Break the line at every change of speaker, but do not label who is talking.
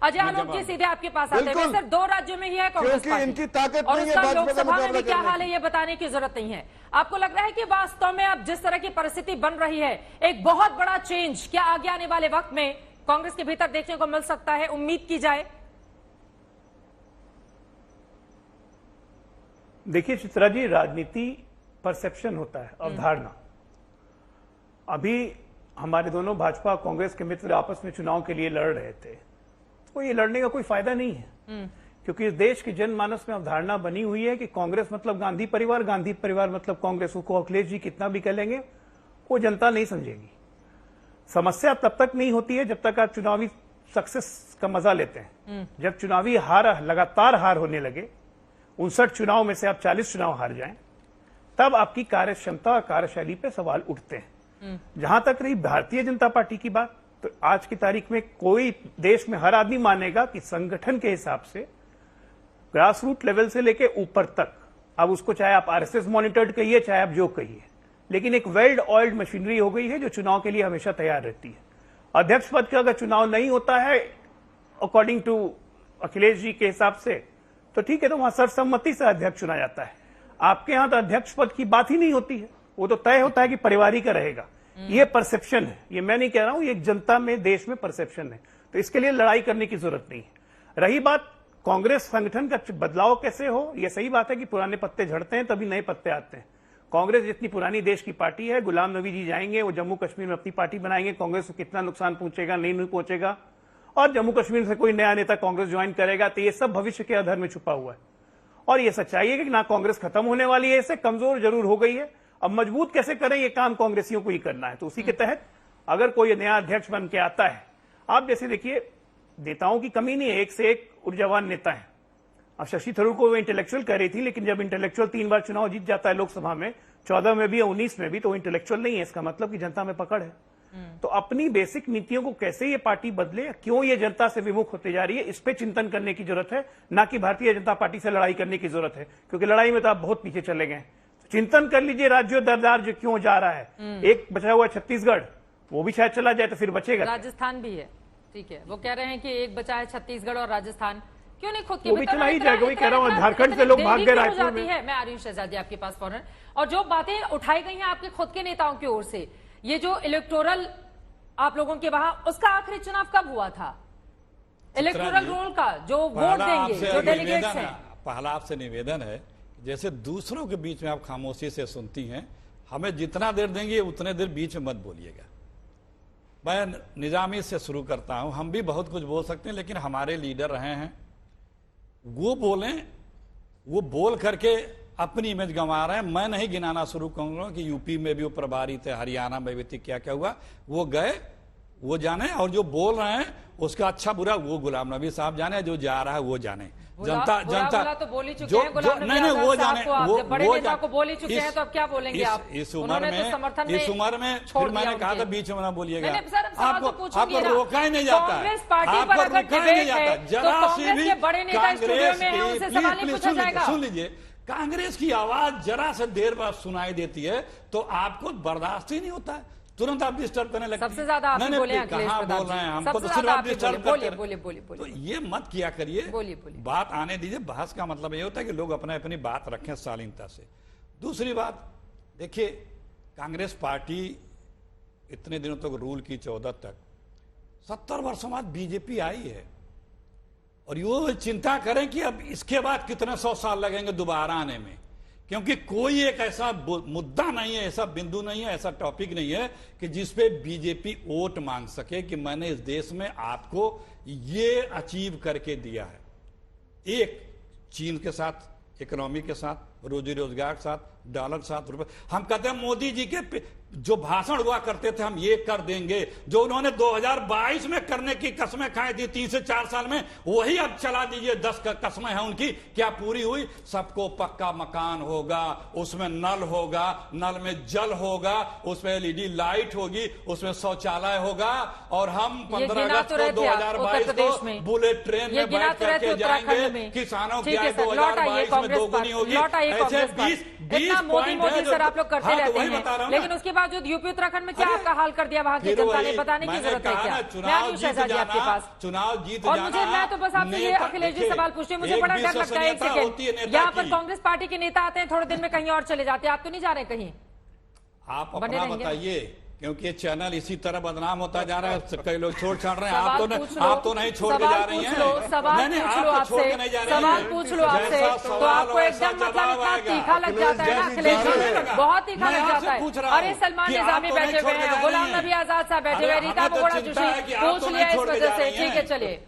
अजय आलोक जी सीधे आपके पास आते हैं। सर 2 राज्यों में ही है कांग्रेस
क्योंकि इनकी ताकत
और
नहीं है
उसका
भाजपा का
लोकसभा में
मुकाबला
भी क्या
करने
हाल है ये बताने की जरूरत नहीं है। आपको लग रहा है कि वास्तव में अब जिस तरह की परिस्थिति बन रही है, एक बहुत बड़ा चेंज क्या आगे आने वाले वक्त में कांग्रेस के भीतर देखने को मिल सकता है, उम्मीद की जाए?
देखिए चित्रा जी, राजनीति परसेप्शन होता है, अवधारणा। अभी हमारे दोनों भाजपा कांग्रेस के मित्र आपस में चुनाव के लिए लड़ रहे थे, तो ये लड़ने का कोई फायदा नहीं है, क्योंकि इस देश की जनमानस में अवधारणा बनी हुई है कि कांग्रेस मतलब गांधी परिवार, गांधी परिवार मतलब कांग्रेस। को अखिलेश जी कितना भी कह लेंगे वो जनता नहीं समझेगी। समस्या तब तक नहीं होती है जब तक आप चुनावी सक्सेस का मजा लेते हैं। जब चुनावी हार, लगातार हार होने लगे, 59 चुनाव में से आप 40 चुनाव हार जाएं, तब आपकी कार्य क्षमता और कार्यशैली पे सवाल उठते हैं। जहां तक रही भारतीय जनता पार्टी की बात, तो आज की तारीख में कोई देश में हर आदमी मानेगा कि संगठन के हिसाब से ग्रास रूट लेवल से लेके ऊपर तक, अब उसको चाहे आप आरएसएस मॉनिटर्ड कहिए, चाहे आप जो कहिए, लेकिन एक वेल ऑयल्ड मशीनरी हो गई है जो चुनाव के लिए हमेशा तैयार रहती है। अध्यक्ष पद का अगर चुनाव नहीं होता है अकॉर्डिंग टू अखिलेश जी के हिसाब से, तो ठीक है, तो वहां सर्वसम्मति से अध्यक्ष चुना जाता है। आपके यहां तो अध्यक्ष पद की बात ही नहीं होती है, वो तो तय होता है कि परिवारी का रहेगा। ये परसेप्शन है, ये मैं नहीं कह रहा हूं, ये जनता में, देश में परसेप्शन है। तो इसके लिए लड़ाई करने की जरूरत नहीं है। रही बात कांग्रेस संगठन का बदलाव कैसे हो, यह सही बात है कि पुराने पत्ते झड़ते हैं तभी नए पत्ते आते हैं। कांग्रेस जितनी पुरानी देश की पार्टी है, गुलाम नबी जी जाएंगे, वो जम्मू कश्मीर में अपनी पार्टी बनाएंगे, कांग्रेस को कितना नुकसान पहुंचेगा, नहीं पहुंचेगा, और जम्मू कश्मीर से कोई नया नेता कांग्रेस ज्वाइन करेगा, तो ये सब भविष्य के अधर में छुपा हुआ है। और ये सच्चाई है कि ना कांग्रेस खत्म होने वाली है, इससे कमजोर जरूर हो गई है। अब मजबूत कैसे करें, ये काम कांग्रेसियों को ही करना है। तो उसी के तहत अगर कोई नया अध्यक्ष बन के आता है, आप जैसे देखिए नेताओं की कमी नहीं है, एक से एक ऊर्जावान नेता है। अब शशि थरूर को वो इंटेलेक्चुअल कह रही थी, लेकिन जब इंटेलेक्चुअल 3 बार चुनाव जीत जाता है लोकसभा में, 14 में भी या 19 में भी, तो इंटेलेक्चुअल नहीं है। इसका मतलब कि जनता में पकड़ है। तो अपनी बेसिक नीतियों को कैसे ये पार्टी बदले, क्यों ये जनता से विमुख होते जा रही है, इस पे चिंतन करने की जरूरत है, ना कि भारतीय जनता पार्टी से लड़ाई करने की जरूरत है, क्योंकि लड़ाई में तो आप बहुत पीछे चले गए। चिंतन कर लीजिए राज्यों दरदार जो क्यों जा रहा है। एक बचा हुआ छत्तीसगढ़, वो भी शायद चला जाए तो फिर बचेगा।
राजस्थान भी है, ठीक है, वो कह रहे हैं कि एक बचा है छत्तीसगढ़ और राजस्थान, क्यों नहीं खुद की
वो भी चला ही जाएगा। वही कह रहा हूँ, झारखंड से लोग भाग गए रायपुर में।
मैं आ रही हूँ शहजादी आपके पास फौरन। और जो बातें उठाई गई हैं आपके खुद के नेताओं की ओर से, ये जो इलेक्टोरल आप लोगों के वहां, उसका आखिरी चुनाव कब हुआ था? इलेक्टोरल रोल का जो वोट देंगे, जो डेलीगेट्स हैं।
पहला आपसे निवेदन है, जैसे दूसरों के बीच में आप खामोशी से सुनती हैं, हमें जितना देर देंगे उतने देर बीच में मत बोलिएगा। मैं निजामी से शुरू करता हूं। हम भी बहुत कुछ बोल सकते हैं, लेकिन हमारे लीडर रहे हैं, वो बोलें, वो बोल करके अपनी इमेज गंवा रहे हैं। मैं नहीं गिनाना शुरू करूंगा कि यूपी में भी वो प्रभारी थे, हरियाणा में भी थे, क्या क्या हुआ, वो गए, वो जाने। और जो बोल रहे हैं उसका अच्छा बुरा वो गुलाम नबी साहब जाने, जो जा रहा है वो जाने। जनता
तो बोल ही चुके हैं, गुलाम नबी
नहीं वो जाने,
बड़े नेता को बोल ही चुके हैं, तो अब क्या बोलेंगे आप?
इस उम्र में फिर मैंने कहा था बीच में ना बोलिएगा। आपको रोका ही नहीं जाता है, आपको रोका ही नहीं जाता। जरा सी भी कांग्रेस, सुन लीजिए, कांग्रेस की आवाज जरा से देर बाद सुनाई देती है तो आपको बर्दाश्त ही नहीं होता है, तुरंत आप डिस्टर्ब करने लगते हैं।
सबसे ज्यादा आप बोले हैं,
कहाँ बोल रहे हैं, हमको तो सिर्फ आप डिस्टर्ब करते हैं।
बोलिए।
तो ये मत किया करिए, बात आने दीजिए। बहस का मतलब ये होता है कि लोग अपनी बात रखें शालीनता से। दूसरी बात देखिए, कांग्रेस पार्टी इतने दिनों तक रूल की, 14 तक, 70 वर्षों बाद बीजेपी आई है, और ये चिंता करें कि अब इसके बाद कितने 100 साल लगेंगे दोबारा आने में, क्योंकि कोई एक ऐसा मुद्दा नहीं है, ऐसा बिंदु नहीं है, ऐसा टॉपिक नहीं है कि जिसपे बीजेपी वोट मांग सके कि मैंने इस देश में आपको ये अचीव करके दिया है। एक, चीन के साथ इकोनॉमी के साथ, रोजी रोजगार के साथ, डॉलर के साथ, रुपए। हम कहते हैं मोदी जी के जो भाषण हुआ करते थे, हम ये कर देंगे, जो उन्होंने 2022 में करने की कसमें खाई थी 3 से 4 साल में, वही अब चला दीजिए। 10 कसमें हैं उनकी, क्या पूरी हुई? सबको पक्का मकान होगा, उसमें नल होगा, नल में जल होगा, उसमें एलईडी लाइट होगी, उसमें शौचालय होगा, और हम 15 अगस्त को 2022 को बुलेट ट्रेन में बैठ करके जाएंगे। किसानों की आय 2022 में दोगुनी होगी,
रही है कांग्रेस पर।
20
इतना मोदी मोदी सर आप लोग करते रहते
वही बता रहा
हैं,
हूं
लेकिन उसके बावजूद यूपी उत्तराखंड में क्या
अरे,
आपका हाल कर दिया वहां की
फिर
जनता ने,
वही,
बताने की
मैंने
जरूरत है
कहा
क्या?
ना,
मैं
चुनाव
आई हूं
जीत
शहजादी आपके
जाना,
पास,
चुनाव जीत
और
जाना,
मुझे मैं तो बस आपसे ये
नेता-
अखिलेश जी
देखिए,
सवाल पूछते हैं, मुझे
एक
बड़ा डर लगता है। एक
विश्वसनीयता होती है
सेकंड,
नेता
यहाँ पर
की।
कांग्रेस पार्टी के नेता आते हैं, थोड़े दिन में कहीं और चले जाते हैं, आप तो नहीं जा रहे कहीं?
आप
बने
अपना
रहेंगे।
बताइए, क्योंकि ये चैनल इसी तरह बदनाम होता जा रहा है, कई लोग छोड़ छाड़ रहे हैं।
सवाल पूछ लो,
आप तो नहीं छोड़ के जा रही हैं।
सवाल
नहीं,
पूछ
आप
लो
तो छोड़ के
आपसे,
नहीं जा रही
सवाल
हैं।
पूछ लो आपसे,
जैसा
तो
सवाल
आपको
वैसा
एकदम मतलब
जवाब
इतना
आएगा।
तीखा लग जाता है ना अखिलेश जी, बहुत तीखा लग जाता है। अरे सलमान निजामी बैठे हुए हैं, गुलाम नबी आजाद साहब बैठे हुए हैं, रीता बगोड़ा जोशी पूछ लिया इस वजह से। ठीक है, चलिए।